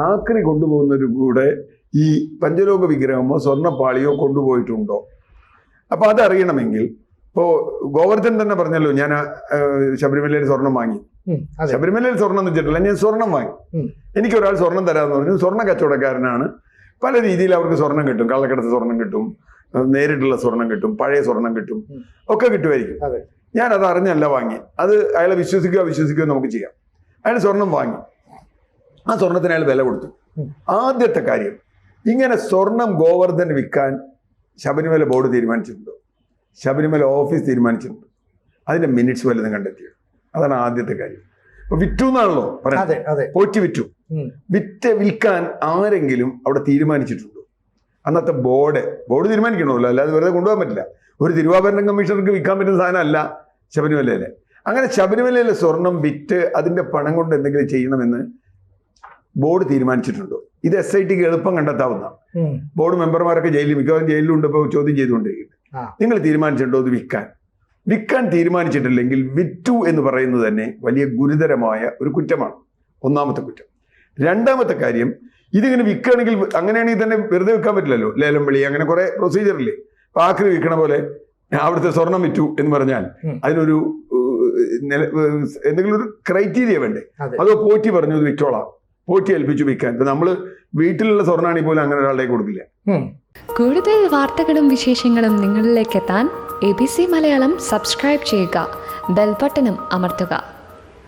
ആക്രി കൊണ്ടുപോകുന്നവരും കൂടെ ഈ പഞ്ചലോക വിഗ്രഹമോ സ്വർണ്ണപ്പാളിയോ കൊണ്ടുപോയിട്ടുണ്ടോ? അപ്പൊ അതറിയണമെങ്കിൽ ഇപ്പോൾ ഗോവർദ്ധൻ തന്നെ പറഞ്ഞല്ലോ, ഞാൻ ശബരിമലയിൽ സ്വർണം വാങ്ങി. ശബരിമലയിൽ സ്വർണം എന്ന് വെച്ചിട്ടില്ല, ഞാൻ സ്വർണം വാങ്ങി. എനിക്കൊരാൾ സ്വർണം തരാമെന്ന് പറഞ്ഞു. സ്വർണ്ണ കച്ചവടക്കാരനാണ്. പല രീതിയിൽ അവർക്ക് സ്വർണം കിട്ടും. കള്ളക്കടത്ത് സ്വർണം കിട്ടും, നേരിട്ടുള്ള സ്വർണം കിട്ടും, പഴയ സ്വർണം കിട്ടും, ഒക്കെ കിട്ടുമായിരിക്കും. ഞാൻ അത് അറിഞ്ഞല്ല വാങ്ങി. അത് അയാളെ വിശ്വസിക്കുകയോ നമുക്ക് ചെയ്യാം. അയാൾ സ്വർണം വാങ്ങി. ആ സ്വർണത്തിന് അയാൾ വില കൊടുത്തു. ആദ്യത്തെ കാര്യം, ഇങ്ങനെ സ്വർണം ഗോവർദ്ധൻ വിൽക്കാൻ ശബരിമല ബോർഡ് തീരുമാനിച്ചിട്ടുണ്ടോ? ശബരിമല ഓഫീസ് തീരുമാനിച്ചിട്ടുണ്ട്? അതിന്റെ മിനിറ്റ്സ് വല്ലതും കണ്ടെത്തിയോ? അതാണ് ആദ്യത്തെ കാര്യം. ഇപ്പൊ വിറ്റു എന്നാണല്ലോ പറയുന്നത്. പോറ്റി വിറ്റു. വിൽക്കാൻ ആരെങ്കിലും അവിടെ തീരുമാനിച്ചിട്ടുണ്ടോ? അന്നത്തെ ബോർഡ് തീരുമാനിക്കണമല്ലോ, അല്ലാതെ വെറുതെ കൊണ്ടുപോകാൻ പറ്റില്ല. ഒരു തിരുവാഭരണ കമ്മീഷണർക്ക് വിൽക്കാൻ പറ്റുന്ന സാധനമല്ല ശബരിമലയിലെ. അങ്ങനെ ശബരിമലയിലെ സ്വർണം വിറ്റ് അതിന്റെ പണം കൊണ്ട് എന്തെങ്കിലും ചെയ്യണമെന്ന് ബോർഡ് തീരുമാനിച്ചിട്ടുണ്ടോ? ഇത് SITക്ക് എളുപ്പം കണ്ടെത്താവുന്ന. ബോർഡ് മെമ്പർമാരൊക്കെ മിക്കവാറും ജയിലിലുണ്ട്, ഇപ്പോൾ ചോദ്യം ചെയ്തുകൊണ്ടിരിക്കുന്നത്. നിങ്ങൾ തീരുമാനിച്ചിട്ടുണ്ടോ ഇത് വിൽക്കാൻ തീരുമാനിച്ചിട്ടില്ലെങ്കിൽ വിറ്റു എന്ന് പറയുന്നത് തന്നെ വലിയ ഗുരുതരമായ ഒരു കുറ്റമാണ്. ഒന്നാമത്തെ കുറ്റം. രണ്ടാമത്തെ കാര്യം, ഇതിങ്ങനെ വിൽക്കുകയാണെങ്കിൽ, അങ്ങനെയാണെങ്കിൽ തന്നെ വെറുതെ വിൽക്കാൻ പറ്റില്ലല്ലോ. ലേലം വിളി അങ്ങനെ കുറെ പ്രൊസീജിയറില്ലേ. ഇപ്പൊ ആക്രി വിൽക്കണ പോലെ അവിടുത്തെ സ്വർണം വിറ്റു എന്ന് പറഞ്ഞാൽ അതിനൊരു എന്തെങ്കിലും ഒരു ക്രൈറ്റീരിയ വേണ്ടേ? അതോ പോറ്റി പറഞ്ഞു ഇത് വിറ്റോളാം, പോറ്റി ഏൽപ്പിച്ചു വിൽക്കാൻ. ഇപ്പൊ നമ്മള് വീട്ടിലുള്ള സ്വർണ്ണാണെങ്കിൽ പോലും അങ്ങനെ ഒരാളുടെ കൊടുക്കില്ല. കൂടുതൽ വാർത്തകളും വിശേഷങ്ങളും നിങ്ങളിലേക്ക് എത്താൻ ABC മലയാളം സബ്സ്ക്രൈബ് ചെയ്യുക, ബെൽബട്ടനും അമർത്തുക.